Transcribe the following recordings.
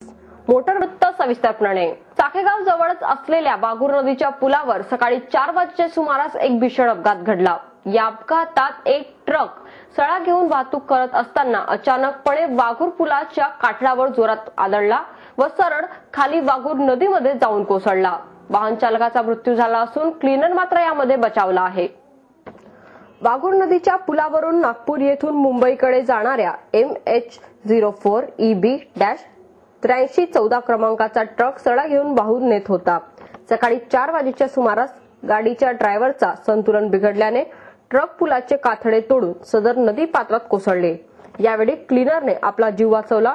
Motor वृत्त सविस्तरपणे चाकेगाव जवळच असलेल्या वाघूर नदीच्या पुलावर सकाळी 4 वाजेच्या सुमारास एक भीषण अपघात घडला। या अपघातात एक ट्रक सळा घेऊन वाहतूक करत असताना अचानकपणे वाघूर पुलाच्या काठावर जोरात आदळला व सरळ खाली वाघूर नदीमध्ये जाऊन कोसळला। वाहन चालकाचा मृत्यू झाला असून क्लीनर मात्र यामध्ये बचावला आहे। वाघूर नदीच्या पुलावरून नागपूर येथून मुंबईकडे जाणाऱ्या MH04 EB-8314 क्रमांकाचा ट्रक सळा घेऊन वाहून नेत होता। सकाळी 4 वाजेच्या सुमारास गाडीच्या ड्रायव्हरचा संतुलन बिघडल्याने ट्रक पुलाचे काथडे तोडून सदर नदी पात्रात कोसळले। यावेळी क्लीनरने आपला जीव वाचवला,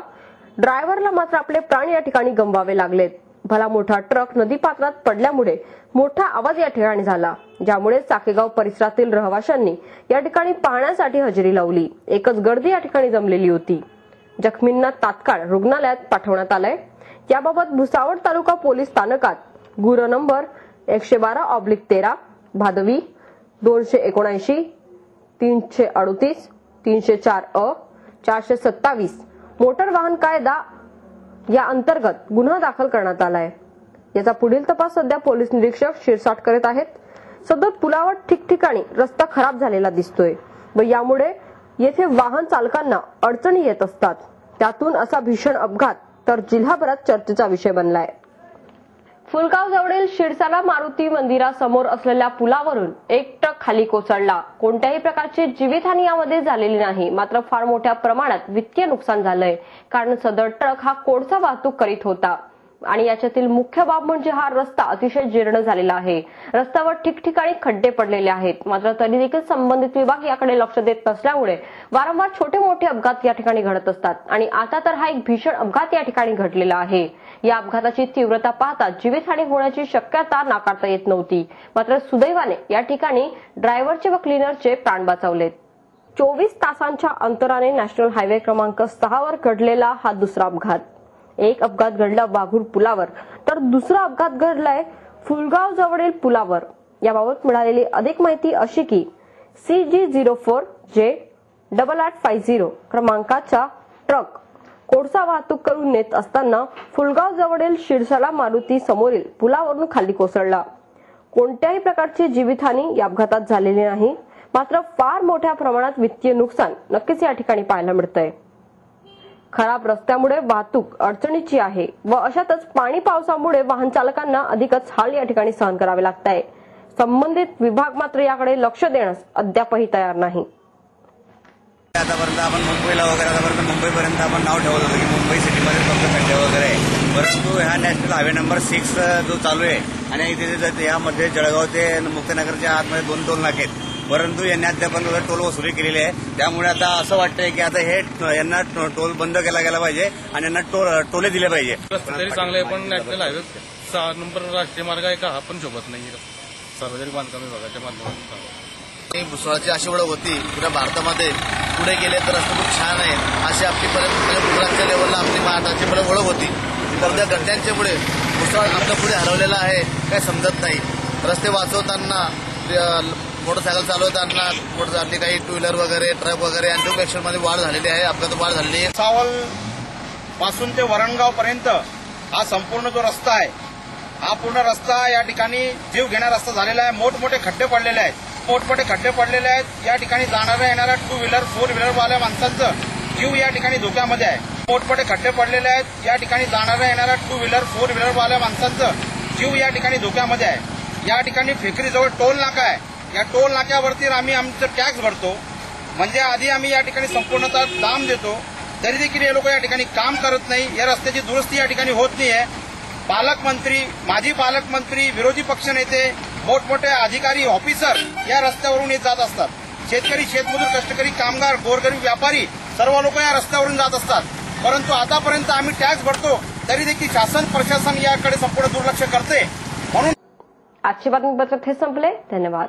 ड्रायव्हरला मात्र आपले प्राण या ठिकाणी गमवावे लागलेत। भला मोठा ट्रक नदी पात्रात पडल्यामुळे मोठा आवाज या ठिकाणी झाला, ज्यामुळे चाकेगाव परिसरातील रहिवाशांनी या ठिकाणी पाहण्यासाठी हजेरी लावली। एकच गर्दी या ठिकाणी जमलेली होती। जखमींना तात्काळ रुग्णालयात पाठवण्यात आलंय। याबाबत भुसावळ तालुका पोलीस स्थानकात गुन्हा नंबर 112/13 भादवी 279 338 304 427 मोटर वाहन कायदा या अंतर्गत गुन्हा दाखल करण्यात आलाय। याचा पुढील तपास सध्या पोलीस निरीक्षक शिरसाट करत आहेत। सदर पुलावर ठिकठिकाणी रस्ता खराब झालेला दिसतोय व यामुळे येथे वाहन चालकांना अडचणी येत असतात। त्यातून असा भीषण अपघात तर जिल्हाभरात चर्चेचा विषय बनलाय। फुलगाव जवळील शिरसाला मारुती मंदिरासमोर असलेल्या पुलावरून एक ट्रक खाली कोसळला। कोणत्याही प्रकारची जीवितहानी यामध्ये झालेली नाही, मात्र फार मोठ्या प्रमाणात वित्तीय नुकसान झालंय। कारण सदर ट्रक हा कोळसा वाहतूक करीत होता आणि याच्यातील मुख्य बाब म्हणजे हा रस्ता अतिशय जीर्ण झालेला आहे। रस्त्यावर ठिकठिकाणी खड्डे पडलेले आहेत, मात्र तरी देखील संबंधित विभाग याकडे लक्ष देत नसल्यामुळे वारंवार छोटे मोठे अपघात या ठिकाणी घडत असतात आणि आता तर हा एक भीषण अपघात या ठिकाणी घडलेला आहे। या अपघाताची तीव्रता पाहता जीवितहानी होण्याची शक्यता नाकारता येत नव्हती, मात्र सुदैवाने या ठिकाणी ड्रायव्हरचे व क्लीनरचे प्राण वाचवलेत। 24 तासांच्या अंतराने नॅशनल हायवे क्रमांक 6 वर घडलेला हा दुसरा अपघात। एक अपघात घडला वाघूर पुलावर तर दुसरा अपघात घडलाय फुलगाव जवळील पुलावर। याबाबत मिळालेली अधिक माहिती अशी की CG04J8850 क्रमांकाचा ट्रक कोळसा वाहतूक करून नेत असताना फुलगाव जवळील शिरसाला मारुती समोरील पुलावरून खाली कोसळला। कोणत्याही प्रकारची जीवितहानी या अपघातात झालेली नाही, मात्र फार मोठ्या प्रमाणात वित्तीय नुकसान नक्कीच या ठिकाणी पाहायला मिळतंय। खराब रस्त्यामुळे वाहतूक अडचणीची आहे व अशातच पाणी पावसामुळे वाहन चालकांना अधिकच हाल या ठिकाणी सहन करावे लागत आहे। संबंधित विभाग मात्र याकडे लक्ष देण्यास अद्यापही तयार नाही। आतापर्यंत आपण मुंबईला वगैरे आतापर्यंत मुंबईपर्यंत आपण नाव ठेवलं होतं की मुंबई सिटीमध्ये फक्त खड्डे वगैरे आहे, परंतु हा नॅशनल हायवे नंबर 6 जो चालू आहे आणि इथे यामध्ये जळगाव ते मुक्तनगरच्या आतमध्ये 2 टोल नाके आहेत, परंतु यांनी अद्यापर्यंत टोल वसुली केलेली आहे। त्यामुळे आता असं वाटतंय की आता हे यांना टोल बंद केला गेला पाहिजे आणि यांना टोले दिले पाहिजे। तरी चांगले पण नॅशनल हायवे 6 नंबर राष्ट्रीय मार्ग आहे का हा पण शोभत नाही सार्वजनिक बांधकाम विभागाच्या माध्यमातून। भुसावळची अशी ओळख होती पुऱ्या भारतामध्ये पुढे गेले तर रस्ते खूप छान आहे अशी आपलीपर्यंत गुजरातच्या लेवलला आपली महाराष्ट्राची ओळख होती, तर त्या घटनांच्या पुढे भुसावळ आपल्या पुढे हरवलेला आहे काय समजत नाही। रस्ते वाचवताना मोटरसायकल चालवताना मोटरसायकल काही टू व्हीलर वगैरे ट्रक वगैरे यांच्या मध्ये वाढ झालेली आहे, अपघात वाढ झालेली आहे। भुसावळ पासून ते वरणगाव पर्यंत हा संपूर्ण जो रस्ता आहे हा पूर्ण रस्ता या ठिकाणी जीव घेणारा रस्ता झालेला आहे। मोठमोठे खड्डे पडलेले आहेत, या ठिकाणी जाणाऱ्या येणाऱ्या 2 व्हीलर 4 व्हीलर वाल्या माणसांचं जीव या ठिकाणी धोक्यामध्ये आहे। मोठमोठे खड्डे पडलेले आहेत, या ठिकाणी जाणाऱ्या येणाऱ्या 2 व्हीलर 4 व्हीलर वाल्या माणसांचं जीव या ठिकाणी धोक्यामध्ये आहे। या ठिकाणी फेकरीजवळ टोल नाका आहे, या टोल नाक्यावरती आम्ही आमचं टॅक्स भरतो, म्हणजे आधी आम्ही या ठिकाणी संपूर्णतः दाम देतो, तरी देखील हे लोक या ठिकाणी काम करत नाही। या रस्त्याची दुरुस्ती या ठिकाणी होत नाहीये। पालकमंत्री, माजी पालकमंत्री, विरोधी पक्षनेते, मोठमोठे अधिकारी, ऑफिसर या रस्त्यावरून येत जात असतात। शेतकरी, शेतमजूर, कष्टकरी, कामगार, गोरगरीब व्यापारी सर्व लोक या रस्त्यावरून जात असतात, परंतु आतापर्यंत आम्ही टॅक्स भरतो तरी देखील शासन प्रशासन याकडे संपूर्ण दुर्लक्ष करते। म्हणून आजचे बातमीपत्र हे संपले। धन्यवाद।